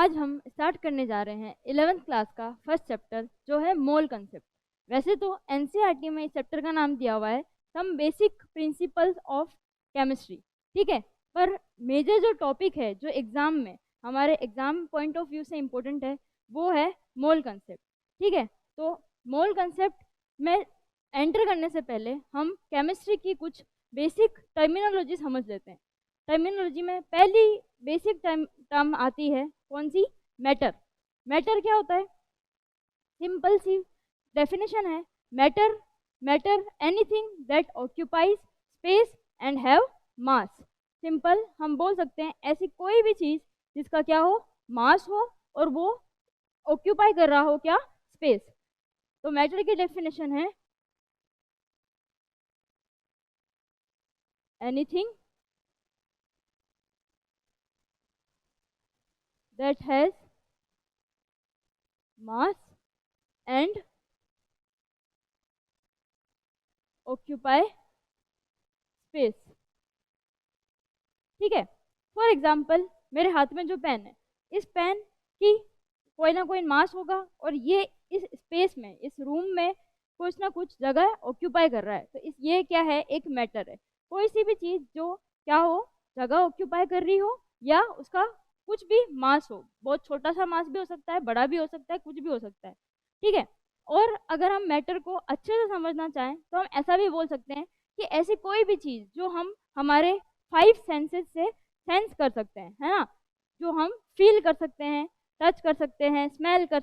आज हम स्टार्ट करने जा रहे हैं 11th क्लास का फर्स्ट चैप्टर जो है मोल कंसेप्ट। वैसे तो एनसीईआरटी में इस चैप्टर का नाम दिया हुआ है some basic principles of chemistry, ठीक है। पर मेजर जो टॉपिक है जो एग्जाम में हमारे एग्जाम पॉइंट ऑफ व्यू से इम्पोर्टेंट है वो है मोल कंसेप्ट, ठीक है। तो मोल कंसेप्ट में एंटर करने से पहले हम केमिस्ट्री की कुछ बेसिक टर्मिनोलॉजी समझ लेते हैं। टर्मिनोलॉजी में पहली बेसिक टर्म आती है कौन सी? मैटर। मैटर क्या होता है? सिंपल सी डेफिनेशन है, matter matter anything that occupies space and have mass. Simple हम बोल सकते हैं ऐसी कोई भी चीज़ जिसका क्या हो, मास हो और वो ऑक्यूपाई कर रहा हो क्या, स्पेस। तो मैटर की डेफिनेशन है anything that has mass and occupy space, ठीक है। फॉर एग्जाम्पल मेरे हाथ में जो पेन है, इस पेन की कोई ना कोई मास होगा और ये इस स्पेस में, इस रूम में कुछ ना कुछ जगह ऑक्यूपाई कर रहा है, तो इस ये क्या है, एक मैटर है। कोई सी भी चीज़ जो क्या हो, जगह ऑक्यूपाई कर रही हो या उसका कुछ भी मास हो, बहुत छोटा सा मास भी हो सकता है, बड़ा भी हो सकता है, कुछ भी हो सकता है, ठीक है। और अगर हम मैटर को अच्छे से समझना चाहें तो हम ऐसा भी बोल सकते हैं कि ऐसी कोई भी चीज़ जो हम हमारे 5 सेंसेस से सेंस कर सकते हैं, है ना, जो हम फील कर सकते हैं, टच कर सकते हैं, स्मेल कर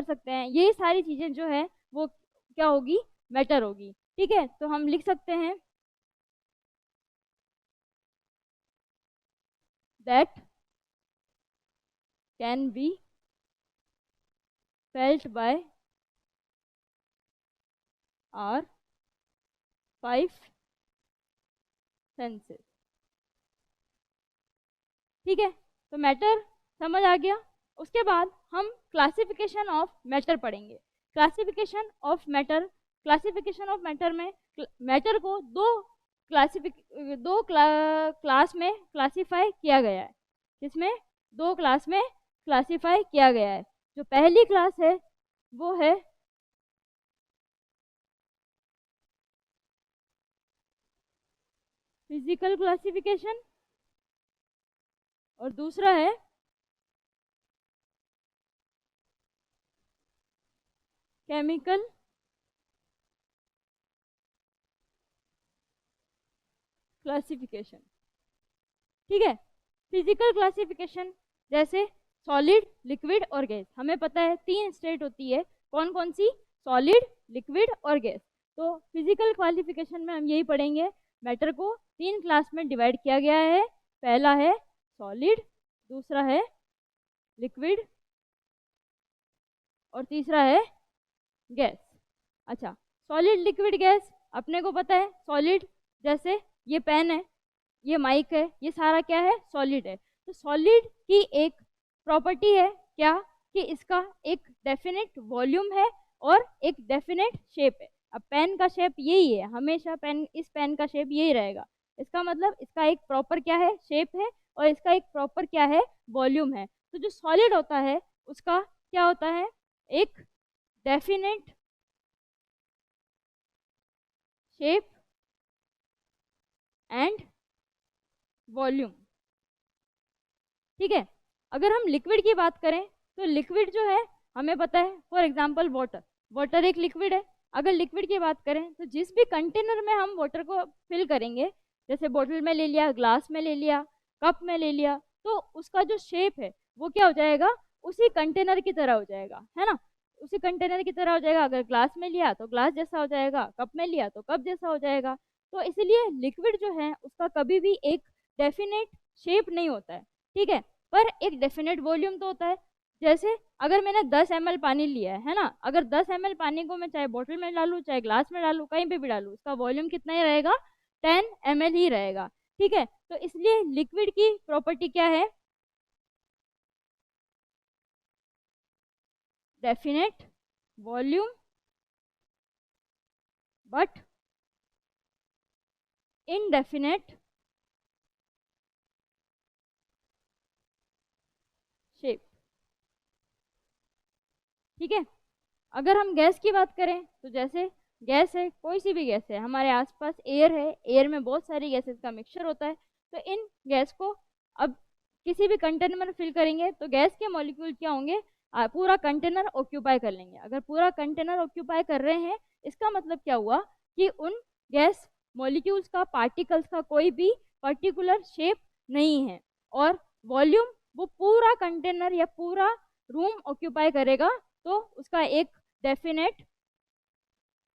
सकते हैं, ये सारी चीज़ें जो है वो क्या होगी, मैटर होगी, ठीक है। तो हम लिख सकते हैं that can be felt by our 5 senses, ठीक है। तो मैटर समझ आ गया। उसके बाद हम क्लासिफिकेशन ऑफ मैटर पढ़ेंगे। क्लासिफिकेशन ऑफ मैटर में मैटर को क्लास में क्लासिफाई किया गया है। किसमें? 2 क्लास में क्लासिफाई किया गया है। जो पहली क्लास है वो है फिजिकल क्लासिफिकेशन और दूसरा है केमिकल क्लासिफिकेशन, ठीक है। फिजिकल क्लासिफिकेशन जैसे सॉलिड, लिक्विड और गैस, हमें पता है 3 स्टेट होती है, कौन कौन सी? सॉलिड, लिक्विड और गैस। तो फिजिकल क्वालिफिकेशन में हम यही पढ़ेंगे, मैटर को 3 क्लास में डिवाइड किया गया है। पहला है सॉलिड, दूसरा है लिक्विड और तीसरा है गैस। अच्छा, सॉलिड, लिक्विड, गैस अपने को पता है। सॉलिड जैसे ये पेन है, ये माइक है, ये सारा क्या है, सॉलिड है। तो सॉलिड की एक प्रॉपर्टी है क्या, कि इसका एक डेफिनेट वॉल्यूम है और एक डेफिनेट शेप है। अब पेन का शेप यही है, हमेशा इस पेन का शेप यही रहेगा। इसका मतलब इसका एक प्रॉपर क्या है, शेप है, और इसका एक प्रॉपर क्या है, वॉल्यूम है। तो जो सॉलिड होता है उसका क्या होता है, एक डेफिनेट शेप एंड वॉल्यूम, ठीक है। अगर हम लिक्विड की बात करें तो लिक्विड जो है हमें पता है, फॉर एग्जांपल वाटर, वाटर एक लिक्विड है। अगर लिक्विड की बात करें तो जिस भी कंटेनर में हम वाटर को फिल करेंगे, जैसे बोतल में ले लिया, ग्लास में ले लिया, कप में ले लिया, तो उसका जो शेप है वो क्या हो जाएगा, उसी कंटेनर की तरह हो जाएगा, है ना, उसी कंटेनर की तरह हो जाएगा। अगर ग्लास में लिया तो ग्लास जैसा हो जाएगा, कप में लिया तो कप जैसा हो जाएगा। तो इसलिए लिक्विड जो है उसका कभी भी एक डेफिनेट शेप नहीं होता है, ठीक है, पर एक डेफिनेट वॉल्यूम तो होता है। जैसे अगर मैंने 10 ml पानी लिया है ना, अगर 10 ml पानी को मैं चाहे बोतल में डालूँ, चाहे ग्लास में डालूँ, कहीं पे भी डालूँ, उसका वॉल्यूम कितना ही रहेगा, 10 ml ही रहेगा, ठीक है। तो इसलिए लिक्विड की प्रॉपर्टी क्या है, डेफिनेट वॉल्यूम बट इनडेफिनेट ठीक है। अगर हम गैस की बात करें तो जैसे गैस है, कोई सी भी गैस है, हमारे आसपास एयर है, एयर में बहुत सारी गैसेस का मिक्सचर होता है। तो इन गैस को अब किसी भी कंटेनर में फिल करेंगे तो गैस के मॉलिक्यूल क्या होंगे, पूरा कंटेनर ऑक्यूपाई कर लेंगे। अगर पूरा कंटेनर ऑक्यूपाई कर रहे हैं, इसका मतलब क्या हुआ कि उन गैस मॉलिक्यूल्स का, पार्टिकल्स का कोई भी पर्टिकुलर शेप नहीं है, और वॉल्यूम वो पूरा कंटेनर या पूरा रूम ऑक्यूपाई करेगा, तो उसका एक डेफिनेट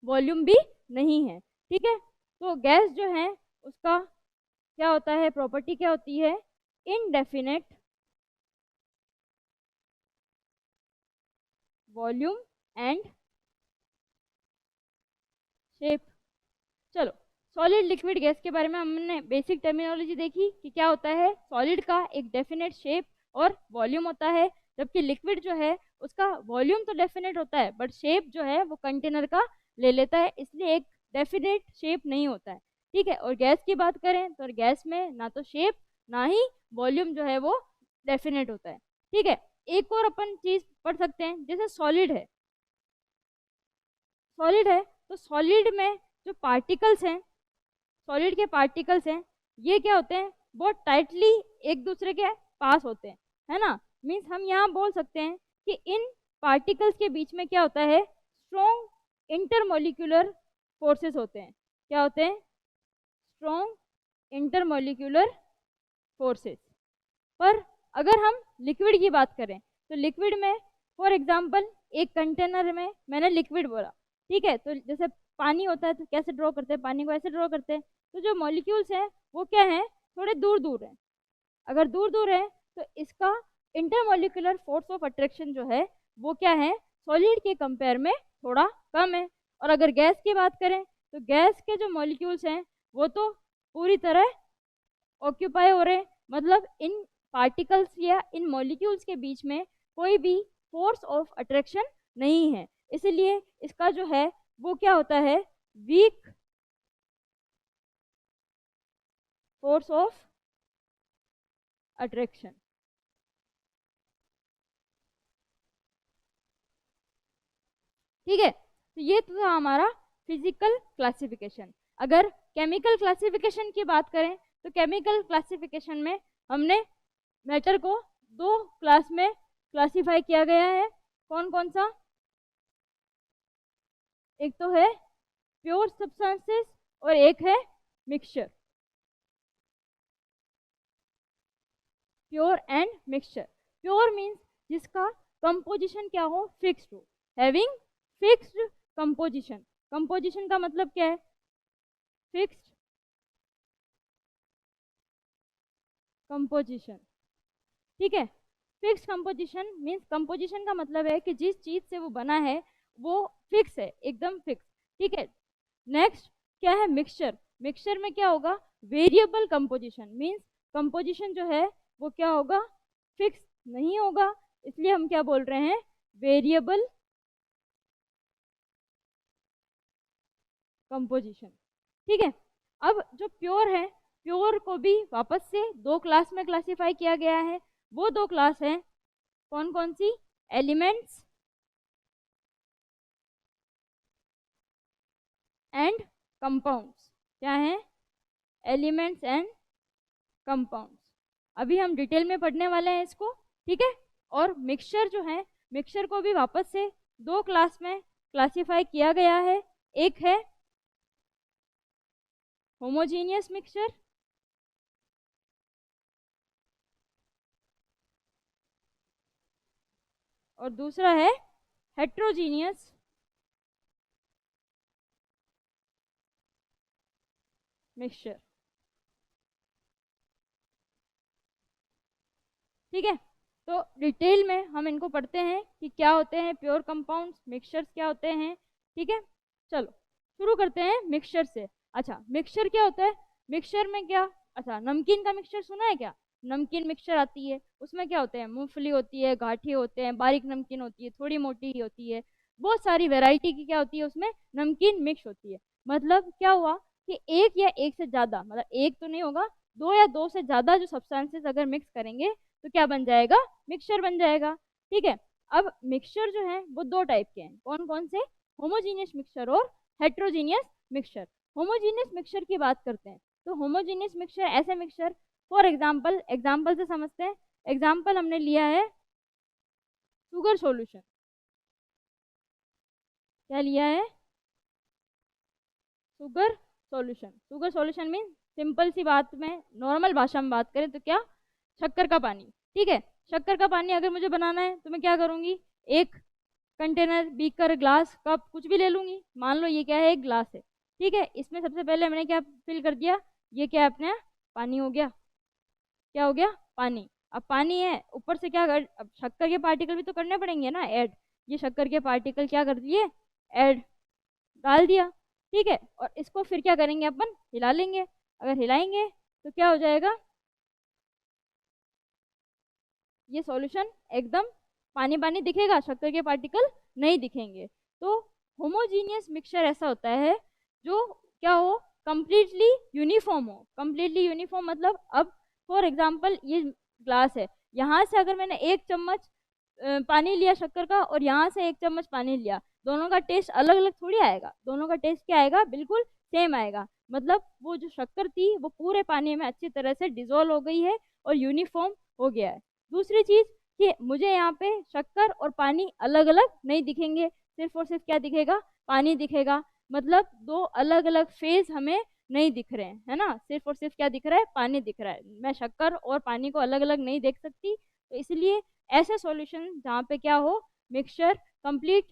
वॉल्यूम भी नहीं है। ठीक है। तो गैस जो है उसका क्या होता है, प्रॉपर्टी क्या होती है, इनडेफिनेट वॉल्यूम एंड शेप। चलो, सॉलिड लिक्विड गैस के बारे में हमने बेसिक टर्मिनोलॉजी देखी कि क्या होता है, सॉलिड का एक डेफिनेट शेप और वॉल्यूम होता है, जबकि लिक्विड जो है उसका वॉल्यूम तो डेफिनेट होता है बट शेप जो है वो कंटेनर का ले लेता है, इसलिए एक डेफिनेट शेप नहीं होता है। ठीक है। और गैस की बात करें तो गैस में ना तो शेप ना ही वॉल्यूम जो है वो डेफिनेट होता है। ठीक है। एक और अपन चीज पढ़ सकते हैं, जैसे सॉलिड है, सॉलिड है तो सॉलिड में जो पार्टिकल्स हैं, सॉलिड के पार्टिकल्स हैं, ये क्या होते हैं, बहुत टाइटली एक दूसरे के पास होते हैं, है ना। मीन्स हम यहाँ बोल सकते हैं कि इन पार्टिकल्स के बीच में क्या होता है, स्ट्रॉन्ग इंटरमोलिकुलर फोर्सेस होते हैं। क्या होते हैं, स्ट्रॉन्ग इंटरमोलिकुलर फोर्सेस। पर अगर हम लिक्विड की बात करें तो लिक्विड में फॉर एग्जांपल एक कंटेनर में मैंने लिक्विड बोला, ठीक है, तो जैसे पानी होता है तो कैसे ड्रॉ करते हैं, पानी को ऐसे ड्रॉ करते हैं। तो जो मॉलिक्यूल्स हैं वो क्या हैं, थोड़े दूर दूर हैं। अगर दूर दूर है तो इसका इंटरमोलिकुलर फोर्स ऑफ अट्रैक्शन जो है वो क्या है, सॉलिड के कंपेयर में थोड़ा कम है। और अगर गैस की बात करें तो गैस के जो मॉलिक्यूल्स हैं वो तो पूरी तरह ऑक्यूपाई हो रहे हैं, मतलब इन पार्टिकल्स या इन मॉलिक्यूल्स के बीच में कोई भी फोर्स ऑफ अट्रैक्शन नहीं है, इसलिए इसका जो है वो क्या होता है, वीक फोर्स ऑफ अट्रैक्शन। ठीक है। तो ये तो था हमारा फिजिकल क्लासिफिकेशन। अगर केमिकल क्लासिफिकेशन की बात करें तो केमिकल क्लासिफिकेशन में हमने मैटर को दो क्लास में क्लासिफाई किया गया है। कौन कौन सा, एक तो है प्योर सब्सटेंसेस और एक है mixture, pure and mixture. Pure means जिसका कंपोजिशन क्या हो, फिक्स्ड हो, हैविंग फिक्स्ड कंपोजिशन। कंपोजिशन का मतलब क्या है, फिक्स्ड कंपोजिशन। ठीक है। फिक्स कंपोजिशन मीन्स कंपोजिशन का मतलब है कि जिस चीज से वो बना है वो फिक्स है, एकदम फिक्स। ठीक है। नेक्स्ट क्या है, मिक्सचर। मिक्सचर में क्या होगा, वेरिएबल कंपोजिशन मीन्स कंपोजिशन जो है वो क्या होगा, फिक्स नहीं होगा, इसलिए हम क्या बोल रहे हैं, वेरिएबल कंपोजिशन। ठीक है। अब जो प्योर है, प्योर को भी वापस से दो क्लास में क्लासिफाई किया गया है। वो दो क्लास हैं कौन कौन सी, एलिमेंट्स एंड कंपाउंड्स। क्या है, एलिमेंट्स एंड कंपाउंड्स। अभी हम डिटेल में पढ़ने वाले हैं इसको। ठीक है। और मिक्सचर जो है, मिक्सचर को भी वापस से दो क्लास में क्लासिफाई किया गया है। एक है होमोजीनियस मिक्सचर और दूसरा है हेट्रोजीनियस मिक्सचर। ठीक है। तो डिटेल में हम इनको पढ़ते हैं कि क्या होते हैं प्योर कंपाउंड्स, मिक्सचर्स क्या होते हैं। ठीक है। चलो शुरू करते हैं मिक्सचर से। अच्छा, मिक्सचर क्या होता है, मिक्सचर में क्या, अच्छा नमकीन का मिक्सचर सुना है क्या, नमकीन मिक्सचर आती है, उसमें क्या होते हैं, मूंगफली होती है, गाठी होते हैं, बारीक नमकीन होती है, थोड़ी मोटी ही होती है, बहुत सारी वेराइटी की क्या होती है उसमें नमकीन मिक्स होती है। मतलब क्या हुआ कि एक या एक से ज़्यादा, मतलब एक तो नहीं होगा, दो या दो से ज़्यादा जो सब्सटेंसेस अगर मिक्स करेंगे तो क्या बन जाएगा, मिक्सचर बन जाएगा। ठीक है। अब मिक्सचर जो है वो दो टाइप के हैं, कौन कौन से? होमोजीनियस मिक्सचर और हेट्रोजीनियस मिक्सचर। होमोजीनियस मिक्सचर की बात करते हैं तो होमोजीनियस मिक्सचर ऐसे मिक्सचर, फॉर एग्जांपल, एग्जांपल से समझते हैं। एग्जांपल हमने लिया है शुगर सॉल्यूशन। क्या लिया है? Sugar solution. Sugar solution mean simple सी बात में, नॉर्मल भाषा में बात करें तो क्या? शक्कर का पानी। ठीक है, शक्कर का पानी अगर मुझे बनाना है तो मैं क्या करूंगी? एक कंटेनर, बीकर, ग्लास, कप कुछ भी ले लूंगी। मान लो ये क्या है? एक ग्लास है। ठीक है, इसमें सबसे पहले मैंने क्या फिल कर दिया? ये क्या है अपने? पानी हो गया। क्या हो गया? पानी। अब पानी है, ऊपर से क्या कर, अब शक्कर के पार्टिकल भी तो करने पड़ेंगे ना ऐड। ये शक्कर के पार्टिकल क्या कर दिए? ऐड, डाल दिया। ठीक है, और इसको फिर क्या करेंगे अपन? हिला लेंगे। अगर हिलाएंगे तो क्या हो जाएगा? ये सॉल्यूशन एकदम पानी पानी दिखेगा, शक्कर के पार्टिकल नहीं दिखेंगे। तो होमोजीनियस मिक्सचर ऐसा होता है जो क्या हो? कंप्लीटली यूनिफॉर्म हो। कंप्लीटली यूनिफॉर्म मतलब, अब फॉर एग्जांपल ये ग्लास है, यहाँ से अगर मैंने एक चम्मच पानी लिया शक्कर का और यहाँ से एक चम्मच पानी लिया, दोनों का टेस्ट अलग अलग थोड़ी आएगा। दोनों का टेस्ट क्या आएगा? बिल्कुल सेम आएगा। मतलब वो जो शक्कर थी वो पूरे पानी में अच्छी तरह से डिजोल्व हो गई है और यूनिफॉर्म हो गया है। दूसरी चीज कि मुझे यहाँ पे शक्कर और पानी अलग अलग नहीं दिखेंगे, सिर्फ और सिर्फ क्या दिखेगा? पानी दिखेगा। मतलब दो अलग अलग फेज हमें नहीं दिख रहे हैं, है ना? सिर्फ और सिर्फ क्या दिख रहा है? पानी दिख रहा है। मैं शक्कर और पानी को अलग अलग नहीं देख सकती। तो इसलिए ऐसे सॉल्यूशन जहाँ पे क्या हो? मिक्सचर कंप्लीट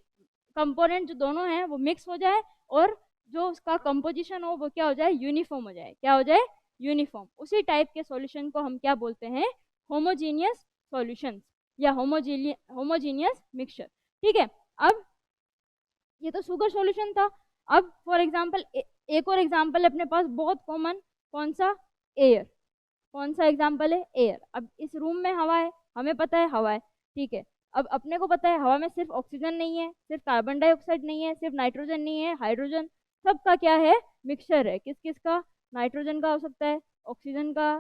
कंपोनेंट जो दोनों हैं वो मिक्स हो जाए और जो उसका कंपोजिशन हो वो क्या हो जाए? यूनिफॉर्म हो जाए। क्या हो जाए? यूनिफॉर्म। उसी टाइप के सॉल्यूशन को हम क्या बोलते हैं? होमोजीनियस सॉल्यूशंस या होमोजीनियस मिक्सचर। ठीक है, अब ये तो शुगर सॉल्यूशन था। अब फॉर एग्जांपल एक और एग्जांपल है अपने पास बहुत कॉमन, कौन सा? एयर। कौन सा एग्जांपल है? एयर। अब इस रूम में हवा है, हमें पता है हवा है। ठीक है, अब अपने को पता है हवा में सिर्फ ऑक्सीजन नहीं है, सिर्फ कार्बन डाइऑक्साइड नहीं है, सिर्फ नाइट्रोजन नहीं है, हाइड्रोजन, सबका क्या है? मिक्सचर है। किस किस का? नाइट्रोजन का हो सकता है, ऑक्सीजन का,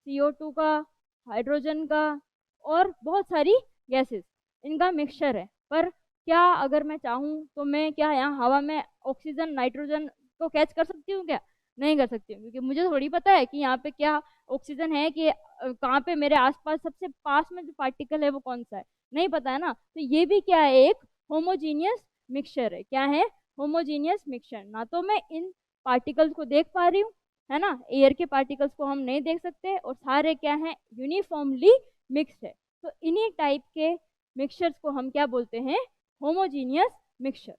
CO2 का, हाइड्रोजन का, और बहुत सारी गैसेस, इनका मिक्सचर है। पर क्या अगर मैं चाहूँ तो मैं क्या यहाँ हवा में ऑक्सीजन नाइट्रोजन को कैच कर सकती हूँ? क्या? नहीं कर सकती हूँ, क्योंकि मुझे थोड़ी पता है कि यहाँ पे क्या ऑक्सीजन है, कि कहाँ पे मेरे आसपास सबसे पास में जो पार्टिकल है वो कौन सा है, नहीं पता है ना। तो ये भी क्या है? एक होमोजीनियस मिक्सचर है। क्या है? Homogeneous mixture. ना तो मैं इन पार्टिकल्स को देख पा रही हूँ, है ना, एयर के पार्टिकल्स को हम नहीं देख सकते, और सारे क्या हैं? यूनिफॉर्मली मिक्स है। तो इन्हीं टाइप के मिक्सचर्स को हम क्या बोलते हैं? Homogeneous mixture.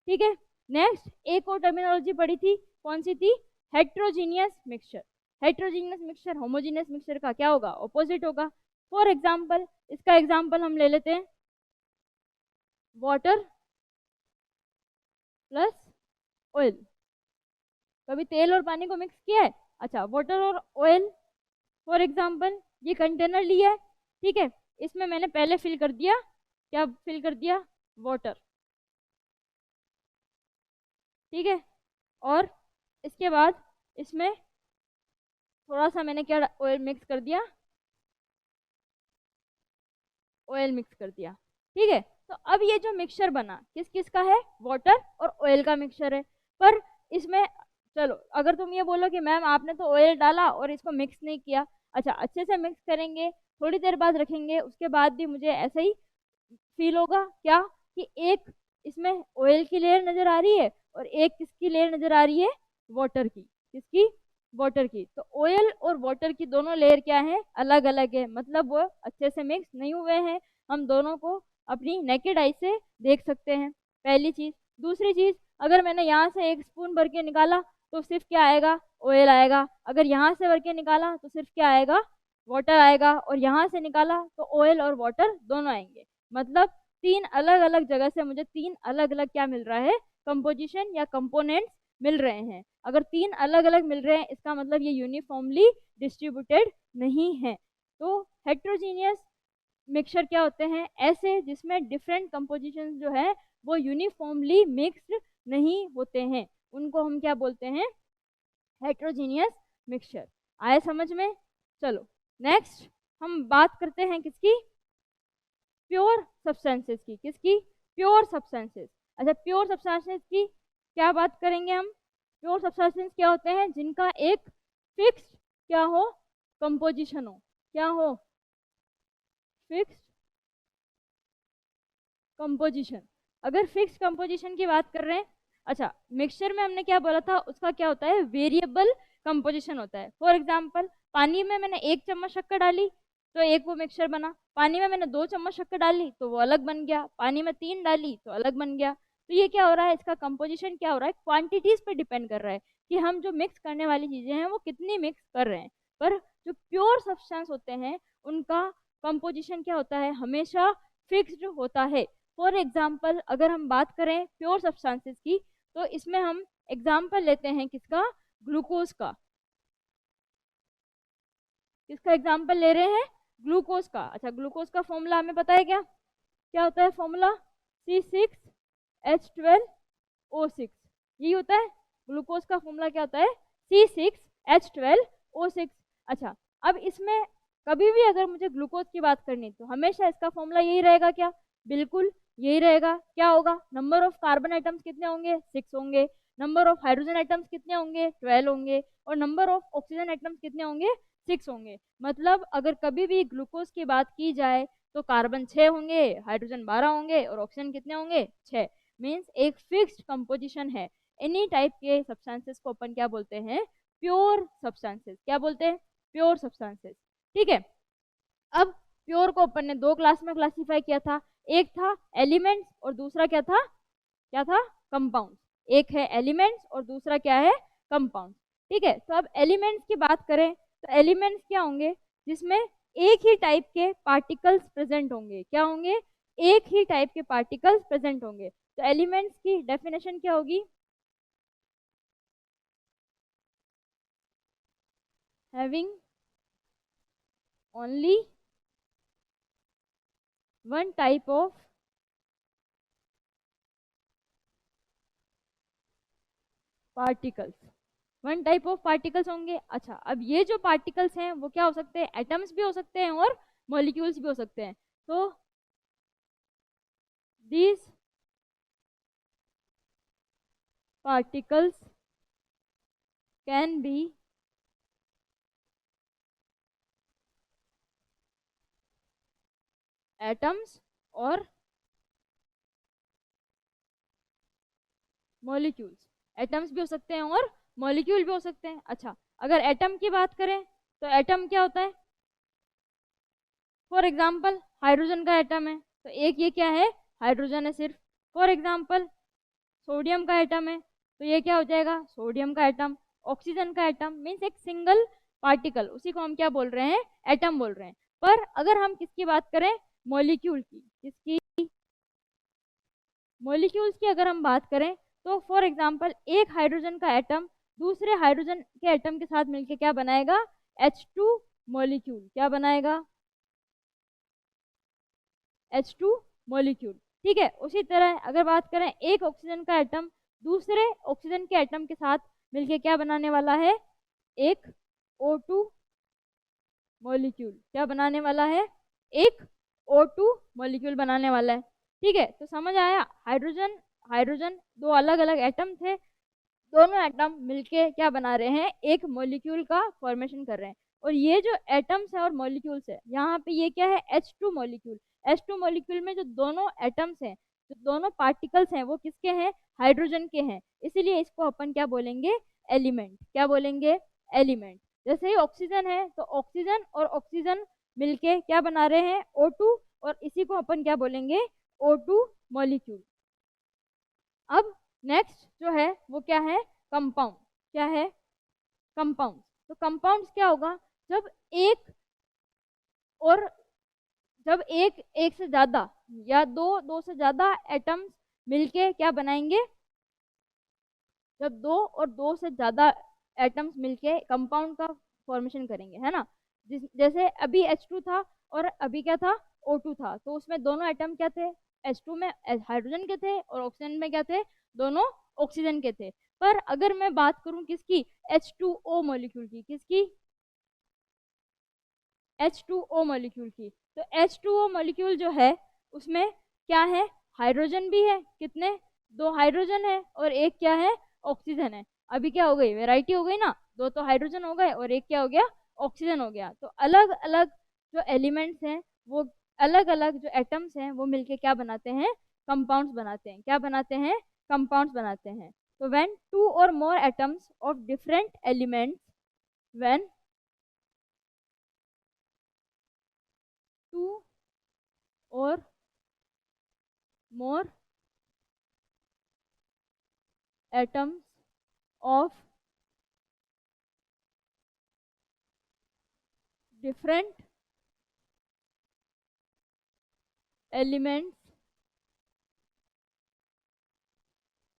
ठीक है, नेक्स्ट एक और टर्मिनोलॉजी पढ़ी थी, कौन सी थी? Heterogeneous mixture. Heterogeneous mixture homogeneous mixture का क्या होगा? ऑपोजिट होगा। फॉर एग्जांपल, इसका एग्जांपल हम ले लेते हैं, वाटर प्लस ऑयल। कभी तेल और पानी को मिक्स किया है? अच्छा, वाटर और ऑयल, फॉर एग्जांपल ये कंटेनर लिया है। ठीक है, इसमें मैंने पहले फिल कर दिया, क्या फिल कर दिया? वाटर। ठीक है, और इसके बाद इसमें थोड़ा सा मैंने क्या ऑयल मिक्स कर दिया? ऑयल मिक्स कर दिया। ठीक है, तो अब ये जो मिक्सचर बना किस किस का है? वाटर और ऑयल का मिक्सचर है। पर इसमें, चलो अगर तुम ये बोलो कि मैम आपने तो ऑयल डाला और इसको मिक्स नहीं किया, अच्छा अच्छे से मिक्स करेंगे, थोड़ी देर बाद रखेंगे, उसके बाद भी मुझे ऐसा ही फील होगा क्या? कि एक इसमें ऑयल की लेयर नजर आ रही है और एक किसकी लेयर नजर आ रही है? वाटर की। किसकी? वाटर की। तो ऑयल और वाटर की दोनों लेयर क्या है? अलग अलग है, मतलब वो अच्छे से मिक्स नहीं हुए हैं। हम दोनों को अपनी नेकेड आई से देख सकते हैं, पहली चीज। दूसरी चीज, अगर मैंने यहाँ से एक स्पून भर के निकाला तो सिर्फ क्या आएगा? ऑयल आएगा। अगर यहाँ से भर के निकाला तो सिर्फ क्या आएगा? वाटर आएगा। और यहाँ से निकाला तो ऑयल और वाटर दोनों आएंगे। मतलब तीन अलग अलग जगह से मुझे तीन अलग अलग क्या मिल रहा है? कंपोजिशन या कंपोनेंट्स मिल रहे हैं। अगर तीन अलग अलग मिल रहे हैं इसका मतलब ये यूनिफॉर्मली डिस्ट्रीब्यूटेड नहीं है। तो हेट्रोजीनियस मिक्सचर क्या होते हैं? ऐसे जिसमें डिफरेंट कंपोजिशन जो है वो यूनिफॉर्मली मिक्स्ड नहीं होते हैं, उनको हम क्या बोलते हैं? Heterogeneous mixture. आए समझ में? चलो नेक्स्ट हम बात करते हैं किसकी? प्योर सब्सटेंसेस की, किसकी? Pure substances. अच्छा, प्योर सब्सटेंसेस की क्या बात करेंगे हम? प्योर सब्सटेंसेस क्या होते हैं? जिनका एक फिक्स्ड क्या हो? कंपोजिशन हो। क्या हो? Fixed composition. अगर फिक्स कंपोजिशन की बात कर रहे हैं, अच्छा मिक्सचर में हमने क्या बोला था, उसका क्या होता है? वेरिएबल कंपोजिशन होता है। फॉर एग्जांपल, पानी में मैंने 1 चम्मच शक्कर डाली तो एक वो मिक्सचर बना, पानी में मैंने 2 चम्मच शक्कर डाली तो वो अलग बन गया, पानी में 3 डाली तो अलग बन गया। तो ये क्या हो रहा है? इसका कंपोजिशन क्या हो रहा है? क्वांटिटीज पे डिपेंड कर रहा है कि हम जो मिक्स करने वाली चीजें हैं वो कितनी मिक्स कर रहे हैं। पर जो प्योर सब्सटेंस होते हैं उनका कंपोजिशन क्या होता है? हमेशा फिक्स्ड होता है। फॉर एग्जाम्पल, अगर हम बात करें प्योर सब्सटेंसेस की, तो इसमें हम एग्जाम्पल लेते हैं किसका? ग्लूकोज का। किसका एग्जाम्पल ले रहे हैं? ग्लूकोज का। अच्छा, ग्लूकोज का फॉर्मूला हमें पता है क्या? क्या होता है फॉर्मूला? C6H12O6। यही होता है ग्लूकोज का फॉर्मूला। क्या होता है? C6H12O6। अच्छा, अब इसमें कभी भी अगर मुझे ग्लूकोज की बात करनी तो हमेशा इसका फॉर्मूला यही रहेगा क्या? बिल्कुल यही रहेगा। क्या होगा? नंबर ऑफ कार्बन आइटम्स कितने होंगे? 6 होंगे। नंबर ऑफ हाइड्रोजन आइटम्स कितने होंगे? 12 होंगे। और नंबर ऑफ ऑक्सीजन आइटम्स कितने होंगे? 6 होंगे। मतलब अगर कभी भी ग्लूकोज की बात की जाए तो कार्बन 6 होंगे, हाइड्रोजन 12 होंगे और ऑक्सीजन कितने होंगे? 6। मीन्स एक फिक्स्ड कंपोजिशन है। एनी टाइप के सब्सटेंसेस को अपन क्या बोलते हैं? Pure substances. क्या बोलते हैं? Pure substances. ठीक है। अब प्योर को अपन ने 2 क्लास में क्लासिफाई किया था। एक था एलिमेंट्स और दूसरा क्या था? क्या था? कंपाउंड। एक है एलिमेंट्स और दूसरा क्या है? कंपाउंड। ठीक है। तो अब एलिमेंट्स की बात करें तो एलिमेंट्स क्या होंगे? जिसमें एक ही टाइप के पार्टिकल्स प्रेजेंट होंगे। क्या होंगे? एक ही टाइप के पार्टिकल्स प्रेजेंट होंगे। तो एलिमेंट्स की डेफिनेशन क्या होगी? Having only one type of particles. One type of particles होंगे। अच्छा, अब ये जो पार्टिकल्स हैं वो क्या हो सकते हैं? एटम्स भी हो सकते हैं और मॉलिक्यूल्स भी हो सकते हैं। तो these particles can be atoms और मॉलिक्यूल्स। एटम्स भी हो सकते हैं और मॉलिक्यूल भी हो सकते हैं। अच्छा, अगर एटम की बात करें तो एटम क्या होता है? फॉर एग्जाम्पल, हाइड्रोजन का एटम है तो एक ये क्या है? हाइड्रोजन है सिर्फ। फॉर एग्जाम्पल, सोडियम का एटम है तो ये क्या हो जाएगा? सोडियम का एटम। ऑक्सीजन का एटम मीन्स एक सिंगल पार्टिकल, उसी को हम क्या बोल रहे हैं? एटम बोल रहे हैं। पर अगर हम किसकी बात करें? मॉलिक्यूल की। किसकी? मॉलिक्यूल्स की अगर हम बात करें तो फॉर एग्जांपल, एक हाइड्रोजन का एटम दूसरे हाइड्रोजन के एटम के साथ मिलकर क्या बनाएगा? H2 molecule. क्या बनाएगा? H2 molecule. ठीक है। उसी तरह अगर बात करें, एक ऑक्सीजन का एटम दूसरे ऑक्सीजन के एटम के साथ मिलके क्या बनाने वाला है? एक O2 मॉलिक्यूल। क्या बनाने वाला है? एक O2 मॉलिक्यूल बनाने वाला है। ठीक है। तो समझ आया? हाइड्रोजन हाइड्रोजन दो अलग अलग एटम थे, दोनों एटम मिलके क्या बना रहे हैं? एक मॉलिक्यूल का फॉर्मेशन कर रहे हैं। और ये जो एटम्स है और मॉलिक्यूल्स है, यहाँ पे ये क्या है? H2 molecule. H2 मॉलिक्यूल में जो दोनों एटम्स हैं, जो दोनों पार्टिकल्स हैं, वो किसके हैं? हाइड्रोजन के हैं। इसीलिए इसको अपन क्या बोलेंगे? एलिमेंट। क्या बोलेंगे? एलिमेंट। जैसे ही ऑक्सीजन है तो ऑक्सीजन और ऑक्सीजन मिलके क्या बना रहे हैं? O2। और इसी को अपन क्या बोलेंगे? O2 molecule. अब नेक्स्ट जो है वो क्या है? कंपाउंड। क्या है? कंपाउंड। तो कंपाउंड्स क्या होगा? जब एक और जब एक एक से ज्यादा या दो दो से ज्यादा एटम्स मिलके क्या बनाएंगे? जब दो और दो से ज्यादा एटम्स मिलके कंपाउंड का फॉर्मेशन करेंगे, है ना? जैसे अभी H2 था और अभी क्या था? O2 था। तो उसमें दोनों एटम क्या थे? H2 में हाइड्रोजन के थे और ऑक्सीजन में क्या थे? दोनों ऑक्सीजन के थे। पर अगर मैं बात करूं किसकी? H2O मॉलिक्यूल की। किसकी? H2O मॉलिक्यूल की। तो H2O मॉलिक्यूल जो है उसमें क्या है, हाइड्रोजन भी है, कितने, 2 हाइड्रोजन है और एक क्या है, ऑक्सीजन है। अभी क्या हो गई, वैरायटी हो गई ना, 2 तो हाइड्रोजन हो गए और एक क्या हो गया, ऑक्सीजन हो गया। तो अलग अलग जो एलिमेंट्स हैं वो, अलग अलग जो एटम्स हैं वो मिलके क्या बनाते हैं, कंपाउंड्स बनाते हैं। क्या बनाते हैं, कंपाउंड्स बनाते हैं। तो when 2 or more atoms of different elements, when 2 or more atoms of different elements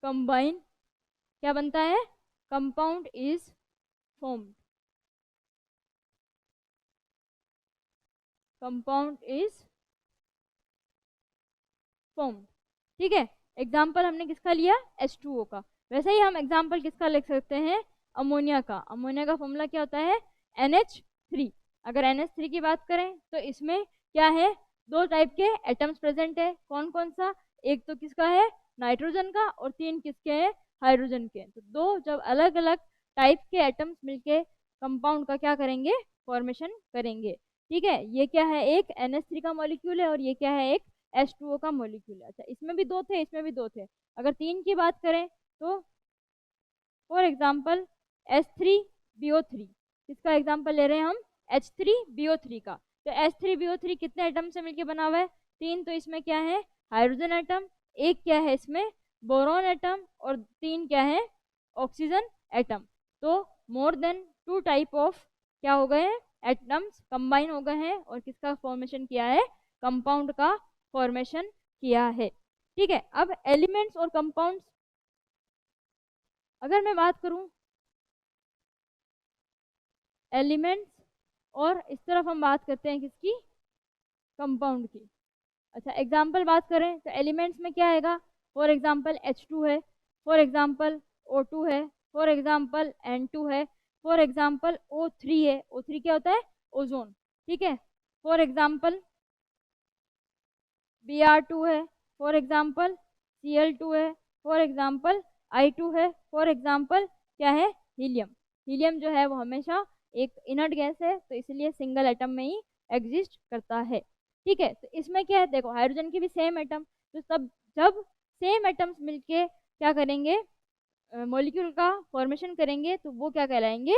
combine, क्या बनता है, compound is formed, compound is formed. ठीक है, एग्जाम्पल हमने किसका लिया, H2O का। वैसे ही हम एग्जाम्पल किसका लिख सकते हैं, अमोनिया का। अमोनिया का फॉर्मूला क्या होता है, NH3। अगर NH3 की बात करें तो इसमें क्या है, 2 टाइप के एटम्स प्रेजेंट है। कौन कौन सा, एक तो किसका है, नाइट्रोजन का, और 3 किसके हैं, हाइड्रोजन के। तो 2 जब अलग अलग टाइप के एटम्स मिलके कंपाउंड का क्या करेंगे, फॉर्मेशन करेंगे। ठीक है, ये क्या है, एक NH3 का मॉलिक्यूल है और ये क्या है, एक H2O का मॉलिक्यूल है। अच्छा, इसमें भी 2 थे, इसमें भी 2 थे। अगर 3 की बात करें तो फॉर एग्जाम्पल H3BO3, इसका एग्जाम्पल ले रहे हैं हम H3BO3 का। तो H3BO3 कितने एटम से मिलकर बना हुआ है, 3। तो इसमें क्या है, हाइड्रोजन एटम, एक क्या है इसमें, बोरॉन एटम, और 3 क्या है, ऑक्सीजन एटम। तो मोर देन 2 टाइप ऑफ क्या हो गए हैं, एटम्स कंबाइन हो गए हैं और किसका फॉर्मेशन किया है, कंपाउंड का फॉर्मेशन किया है। ठीक है, अब एलिमेंट्स और कंपाउंड्स, अगर मैं बात करूं एलिमेंट्स और इस तरफ हम बात करते हैं किसकी, कंपाउंड की। अच्छा, एग्जाम्पल बात करें तो एलिमेंट्स में क्या आएगा, फॉर एग्जाम्पल H2 है, फॉर एग्जाम्पल O2 है, फॉर एग्जाम्पल N2 है, फॉर एग्जाम्पल O3 है। O3 क्या होता है, ओजोन। ठीक है, फॉर एग्जाम्पल Br2 है, फॉर एग्जाम्पल Cl2 है, फॉर एग्जाम्पल I2 है, फॉर एग्जाम्पल क्या है, हीलियम। हीलियम जो है वो हमेशा एक इनर्ट गैस है, तो इसलिए सिंगल एटम में ही एग्जिस्ट करता है। ठीक है, तो इसमें क्या है, देखो हाइड्रोजन की भी सेम एटम, तो सब जब सेम एटम्स मिलके क्या करेंगे, मॉलिक्यूल का फॉर्मेशन करेंगे, तो वो क्या कहलाएंगे,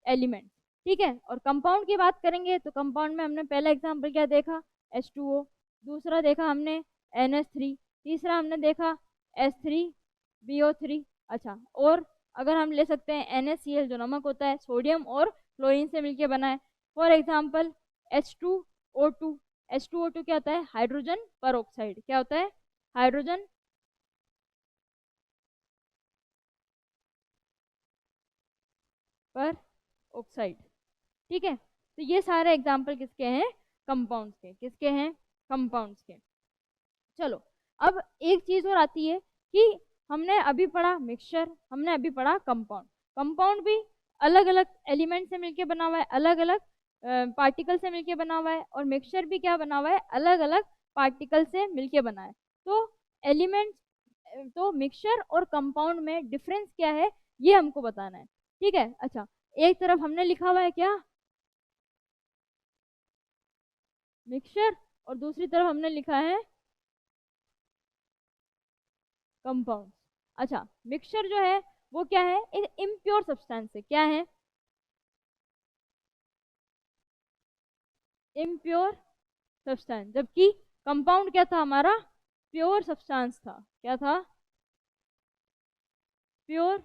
एलिमेंट। ठीक है, और कंपाउंड की बात करेंगे तो कंपाउंड में हमने पहला एग्जाम्पल क्या देखा, H2O, दूसरा देखा हमने NH3, तीसरा हमने देखा H3BO3। अच्छा, और अगर हम ले सकते हैं NaCl जो नमक होता है, सोडियम और क्लोरीन से मिलके बना है। फॉर एग्जाम्पल H2O2, H2O2 क्या होता है, हाइड्रोजन पर ऑक्साइड। क्या होता है, हाइड्रोजन पर ऑक्साइड। ठीक है, तो ये सारे एग्जाम्पल किसके हैं, कंपाउंड्स के। किसके हैं, कंपाउंड्स के। चलो, अब एक चीज और आती है कि हमने अभी पढ़ा मिक्सचर, हमने अभी पढ़ा कंपाउंड। कंपाउंड भी अलग अलग एलिमेंट से मिलके बना हुआ है, अलग अलग पार्टिकल से मिलके बना हुआ है, और मिक्सचर भी क्या बना हुआ है, अलग अलग पार्टिकल से मिलके बना है। तो एलिमेंट, तो मिक्सचर और कंपाउंड में डिफरेंस क्या है, ये हमको बताना है। ठीक है, अच्छा, एक तरफ हमने लिखा हुआ है क्या, मिक्सचर, और दूसरी तरफ हमने लिखा है कंपाउंड। अच्छा, मिक्सचर जो है वो क्या है, एक इम्प्योर सब्सटेंस है। क्या है, इम्प्योर सब्सटेंस। जबकि कंपाउंड क्या था हमारा, प्योर सब्सटेंस था। क्या था, प्योर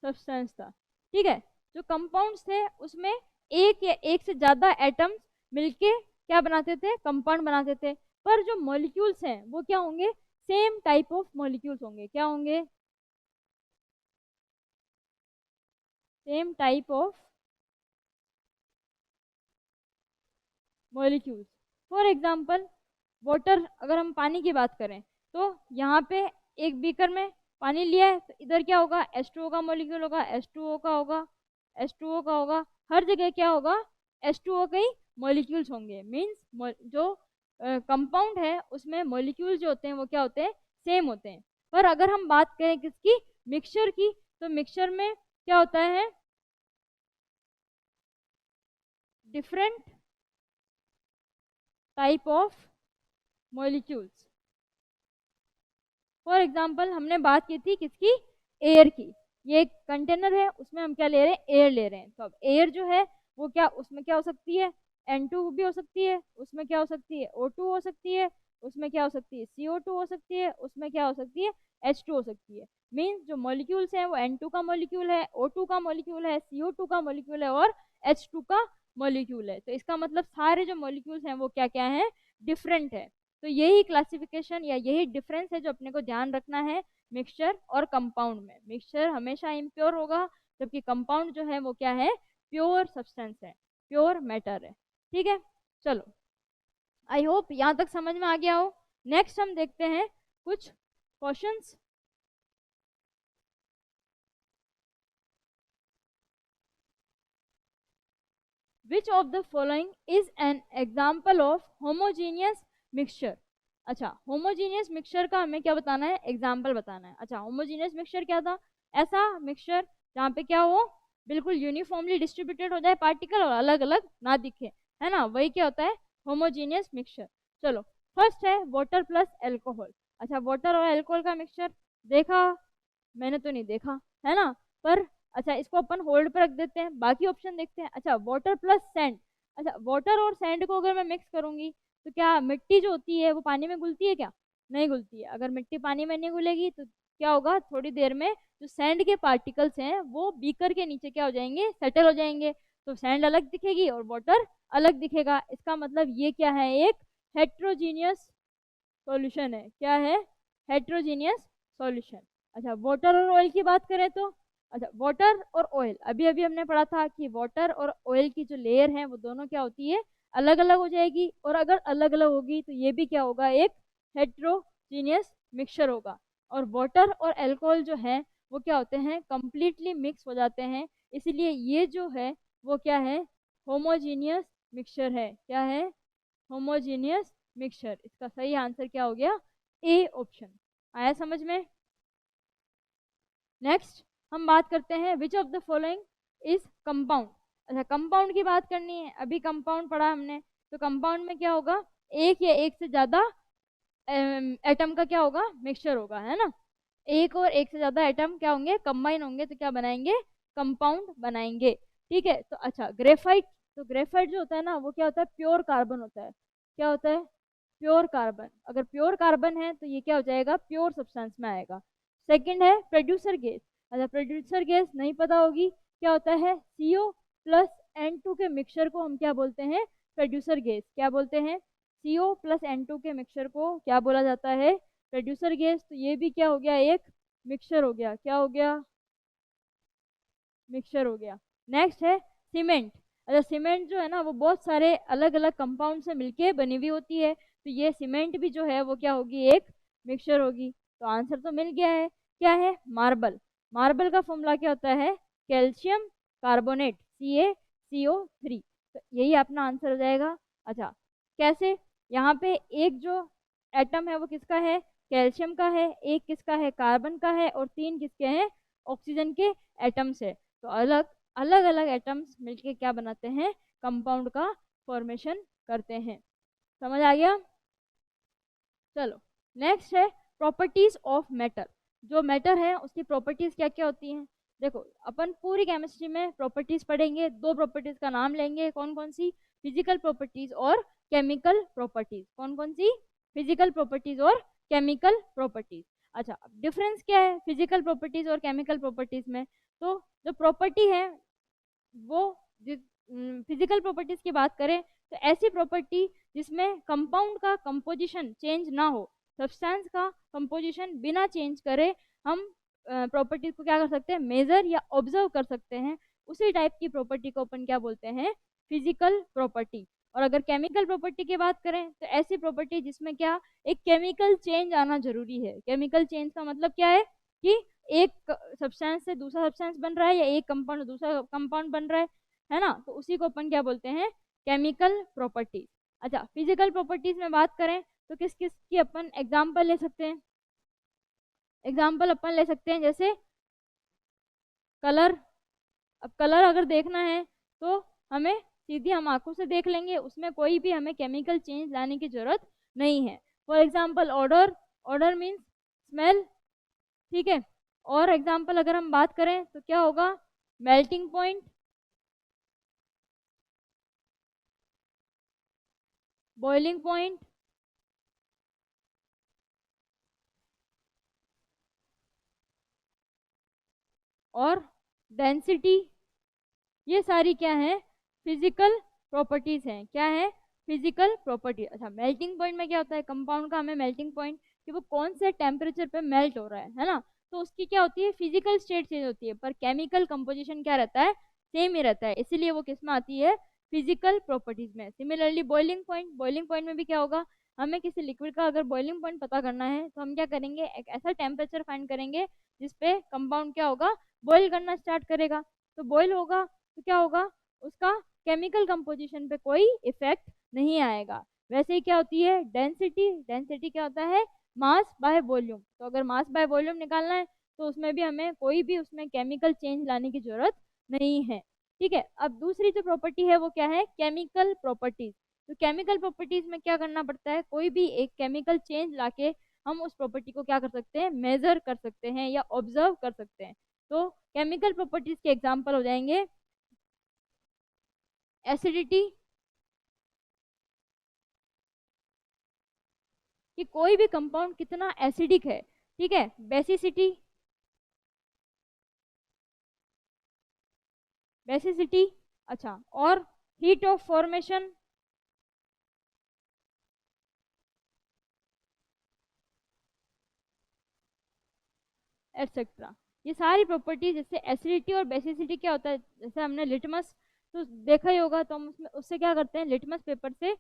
सब्सटेंस था। ठीक है, जो कंपाउंड्स थे उसमें एक या एक से ज्यादा एटम्स मिलके क्या बनाते थे, कंपाउंड बनाते थे। पर जो मॉलिक्यूल्स हैं वो क्या होंगे, सेम टाइप ऑफ मॉलिक्यूल्स होंगे। क्या होंगे, same type of molecules. For example water, अगर हम पानी की बात करें तो यहाँ पे एक बीकर में पानी लिया है, तो इधर क्या होगा, H2O का मॉलिक्यूल होगा, H2O का होगा, H2O का होगा, हर जगह क्या होगा, H2O के ही मॉलिक्यूल्स होंगे। मीन्स जो कंपाउंड है उसमें मॉलिक्यूल जो होते हैं वो क्या होते हैं, सेम होते हैं। पर अगर हम बात करें किसकी, मिक्सचर की, तो मिक्सचर में क्या होता है, different type of molecules. For example हमने बात की थी किसकी, एयर की। ये एक कंटेनर है, उसमें हम क्या ले रहे हैं, एयर ले रहे हैं। तो अब एयर जो है वो क्या, उसमें क्या हो सकती है, N2 भी हो सकती है, उसमें क्या हो सकती है, O2 हो सकती है, उसमें क्या हो सकती है, CO2 हो सकती है, उसमें क्या हो सकती है, H2 हो सकती है। मीन्स जो मॉलिक्यूल्स हैं वो N2 का मॉलिक्यूल है, O2 का मॉलिक्यूल है, CO2 का मॉलिक्यूल है और H2 का मॉलिक्यूल है। तो इसका मतलब सारे जो मॉलिक्यूल्स हैं वो क्या क्या हैं, डिफरेंट है। तो यही क्लासिफिकेशन या यही डिफरेंस है जो अपने को ध्यान रखना है मिक्सचर और कंपाउंड में। मिक्सचर हमेशा इम्प्योर होगा, जबकि कंपाउंड जो है वो क्या है, प्योर सब्सटेंस है, प्योर मैटर है। ठीक है, चलो आई होप यहाँ तक समझ में आ गया हो। नेक्स्ट हम देखते हैं कुछ questions. Which of the following is an example of homogeneous mixture. अच्छा, होमोजीनियस मिक्सचर का हमें क्या बताना है, एग्जाम्पल बताना है। अच्छा, होमोजीनियस मिक्सचर क्या था, ऐसा मिक्सचर जहाँ पे क्या हो, बिल्कुल यूनिफॉर्मली डिस्ट्रीब्यूटेड हो जाए पार्टिकल और अलग अलग ना दिखे, है ना, वही क्या होता है, होमोजीनियस मिक्सचर। चलो, फर्स्ट है वाटर प्लस एल्कोहल। अच्छा, वाटर और एल्कोहल का मिक्सचर देखा, मैंने तो नहीं देखा, है ना, पर अच्छा इसको अपन होल्ड पर रख देते हैं, बाकी ऑप्शन देखते हैं। अच्छा, वाटर प्लस सैंड। अच्छा, वाटर और सैंड को अगर मैं मिक्स करूंगी तो क्या मिट्टी जो होती है वो पानी में घुलती है क्या, नहीं घुलती है। अगर मिट्टी पानी में नहीं घुलेगी तो क्या होगा, थोड़ी देर में जो सैंड के पार्टिकल्स हैं वो बीकर के नीचे क्या हो जाएंगे, सेटल हो जाएंगे। तो सैंड अलग दिखेगी और वाटर अलग दिखेगा। इसका मतलब ये क्या है, एक हेट्रोजीनियस सॉल्यूशन है। क्या है, हेट्रोजीनियस सॉल्यूशन। अच्छा, वाटर और ऑयल की बात करें तो, अच्छा वाटर और ऑयल, अभी अभी हमने पढ़ा था कि वाटर और ऑयल की जो लेयर है वो दोनों क्या होती है, अलग अलग हो जाएगी। और अगर अलग अलग होगी तो ये भी क्या होगा, एक हेट्रोजीनियस मिक्सचर होगा। और वाटर और अल्कोहल जो है वो क्या होते हैं, कंप्लीटली मिक्स हो जाते हैं। इसीलिए ये जो है वो क्या है, होमोजीनियस मिक्सचर है। क्या है, होमोजीनियस मिक्सचर। इसका सही आंसर क्या हो गया, ए ऑप्शन। आया समझ में। नेक्स्ट हम बात करते हैं which of the following is compound. अच्छा, कंपाउंड की बात करनी है, अभी कंपाउंड पढ़ा हमने। तो कंपाउंड में क्या होगा, एक या एक से ज्यादा एटम का क्या होगा, मिक्सचर होगा, है ना। एक और एक से ज्यादा एटम क्या होंगे, कंबाइन होंगे तो क्या बनाएंगे, कंपाउंड बनाएंगे। ठीक है, तो अच्छा ग्रेफाइट, तो ग्रेफाइट जो होता है ना वो क्या होता है, प्योर कार्बन होता है। क्या होता है, प्योर कार्बन। अगर प्योर कार्बन है तो ये क्या हो जाएगा, प्योर सब्सटेंस में आएगा। सेकंड है प्रोड्यूसर गैस। अच्छा, प्रोड्यूसर गैस नहीं पता होगी, क्या होता है, CO प्लस N2 के मिक्सचर को हम क्या बोलते हैं, प्रोड्यूसर गैस। क्या बोलते हैं, CO प्लस N2 के मिक्सचर को क्या बोला जाता है, प्रोड्यूसर गैस। तो ये भी क्या हो गया, एक मिक्सचर हो गया। क्या हो गया, मिक्सचर हो गया। नेक्स्ट है सीमेंट। अच्छा, सीमेंट जो है ना वो बहुत सारे अलग अलग कंपाउंड से मिलके बनी हुई होती है। तो ये सीमेंट भी जो है वो क्या होगी, एक मिक्सचर होगी। तो आंसर तो मिल गया है, क्या है, मार्बल। मार्बल का फॉर्मूला क्या होता है, कैल्शियम कार्बोनेट, CaCO3। तो यही अपना आंसर हो जाएगा। अच्छा, कैसे, यहाँ पे एक जो एटम है वो किसका है, कैल्शियम का है, एक किसका है, कार्बन का है, और तीन किसके हैं, ऑक्सीजन के एटम्स है। तो अलग अलग अलग एटम्स मिलके क्या बनाते हैं, कंपाउंड का फॉर्मेशन करते हैं। समझ आ गया। चलो, नेक्स्ट है प्रॉपर्टीज ऑफ मैटर। जो मैटर है उसकी प्रॉपर्टीज क्या क्या होती हैं। देखो, अपन पूरी केमिस्ट्री में प्रॉपर्टीज पढ़ेंगे, दो प्रॉपर्टीज का नाम लेंगे, कौन कौन सी, फिजिकल प्रॉपर्टीज और केमिकल प्रॉपर्टीज। कौन कौन सी, फिजिकल प्रॉपर्टीज और केमिकल प्रॉपर्टीज। अच्छा, डिफरेंस क्या है फिजिकल प्रॉपर्टीज और केमिकल प्रॉपर्टीज में। तो जो प्रॉपर्टी है वो, फिजिकल प्रॉपर्टीज की बात करें तो ऐसी प्रॉपर्टी जिसमें कंपाउंड का कंपोजिशन चेंज ना हो, सब्सटेंस का कंपोजिशन बिना चेंज करे हम प्रॉपर्टीज को क्या कर सकते हैं, मेजर या ऑब्जर्व कर सकते हैं। उसी टाइप की प्रॉपर्टी को अपन क्या बोलते हैं, फिजिकल प्रॉपर्टी। और अगर केमिकल प्रॉपर्टी की बात करें तो ऐसी प्रॉपर्टी जिसमें क्या, एक केमिकल चेंज आना जरूरी है। केमिकल चेंज का मतलब क्या है कि एक सब्सटेंस से दूसरा सब्सटेंस बन रहा है या एक कंपाउंड दूसरा कंपाउंड बन रहा है ना। तो उसी को अपन क्या बोलते हैं, केमिकल प्रॉपर्टी। अच्छा, फिजिकल प्रॉपर्टीज में बात करें तो किस किस की अपन एग्जाम्पल ले सकते हैं? एग्जाम्पल अपन ले सकते हैं जैसे कलर। अब कलर अगर देखना है तो हमें सीधी हम आंखों से देख लेंगे, उसमें कोई भी हमें केमिकल चेंज लाने की जरूरत नहीं है। For example order, order means smell, ठीक है। और एग्जाम्पल अगर हम बात करें तो क्या होगा? मेल्टिंग पॉइंट, बॉइलिंग पॉइंट, और डेंसिटी। ये सारी क्या है? फिजिकल प्रॉपर्टीज हैं। क्या है? Physical property. अच्छा, मेल्टिंग पॉइंट में क्या होता है? कंपाउंड का हमें मेल्टिंग पॉइंट कि वो कौन से टेम्परेचर पे मेल्ट हो रहा है ना। तो उसकी क्या होती है? फिजिकल स्टेट चेंज होती है, पर केमिकल कंपोजिशन क्या रहता है? सेम ही रहता है, इसीलिए वो किस में आती है? फिजिकल प्रॉपर्टीज में। Similarly boiling point, boiling point में भी क्या होगा? हमें किसी लिक्विड का अगर बॉइलिंग पॉइंट पता करना है तो हम क्या करेंगे? एक ऐसा टेम्परेचर फाइंड करेंगे जिसपे कंपाउंड क्या होगा? बॉइल करना स्टार्ट करेगा। तो बॉइल होगा तो क्या होगा? उसका केमिकल कंपोजिशन पे कोई इफेक्ट नहीं आएगा। वैसे ही क्या होती है? डेंसिटी, डेंसिटी क्या होता है? Mass by volume. तो अगर मास बाय वॉल्यूम निकालना है तो उसमें भी हमें कोई भी उसमें केमिकल चेंज लाने की जरूरत नहीं है, ठीक है। अब दूसरी जो प्रॉपर्टी है वो क्या है? Chemical properties. तो केमिकल प्रॉपर्टीज में क्या करना पड़ता है? कोई भी एक केमिकल चेंज लाके हम उस प्रॉपर्टी को क्या कर सकते हैं? मेजर कर सकते हैं या ऑब्जर्व कर सकते हैं। तो केमिकल प्रॉपर्टीज के एग्जांपल हो जाएंगे एसिडिटी, कि कोई भी कंपाउंड कितना एसिडिक है, ठीक है। बेसिसिटी, बेसिसिटी, अच्छा। और हीट ऑफ फॉर्मेशन, एटसेट्रा। ये सारी प्रॉपर्टीज, जैसे एसिडिटी और बेसिसिटी क्या होता है? जैसे हमने लिटमस तो देखा ही होगा, तो हम उसमें उससे क्या करते हैं? लिटमस पेपर से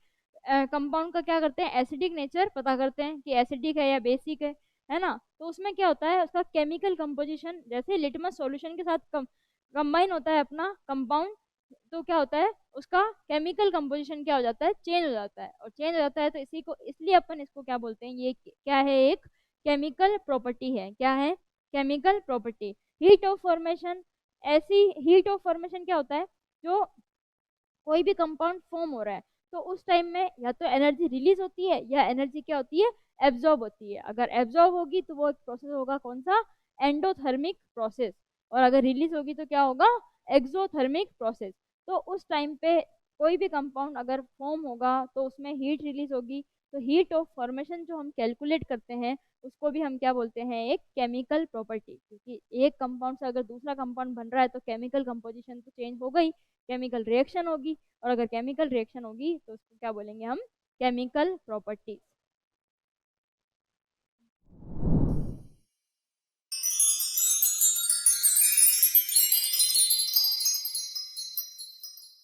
कंपाउंड का क्या करते हैं? एसिडिक नेचर पता करते हैं कि एसिडिक है या बेसिक है ना। तो उसमें क्या होता है? उसका केमिकल कंपोजिशन जैसे लिटमस सॉल्यूशन के साथ कंबाइन होता है अपना कंपाउंड, तो क्या होता है? उसका केमिकल कंपोजिशन क्या हो जाता है? चेंज हो जाता है। और चेंज हो जाता है तो इसी को, इसलिए अपन इसको क्या बोलते हैं? ये क्या है? एक केमिकल प्रॉपर्टी है। क्या है? Chemical property. Heat of formation, ऐसी हीट ऑफ फॉर्मेशन क्या होता है? जो कोई भी कंपाउंड फॉर्म हो रहा है तो उस टाइम में या तो एनर्जी रिलीज होती है या एनर्जी क्या होती है? एब्जॉर्ब होती है। अगर एब्जॉर्ब होगी तो वो एक प्रोसेस होगा, कौन सा? Endothermic process. और अगर रिलीज होगी तो क्या होगा? Exothermic process. तो उस टाइम पे कोई भी कंपाउंड अगर फॉर्म होगा तो उसमें हीट रिलीज होगी। तो हीट ऑफ फॉर्मेशन जो हम कैलकुलेट करते हैं उसको भी हम क्या बोलते हैं? एक केमिकल प्रॉपर्टी। क्योंकि एक कंपाउंड से अगर दूसरा कंपाउंड बन रहा है तो केमिकल कंपोजिशन तो चेंज हो गई, केमिकल रिएक्शन होगी। और अगर केमिकल रिएक्शन होगी तो उसको क्या बोलेंगे हम? Chemical property.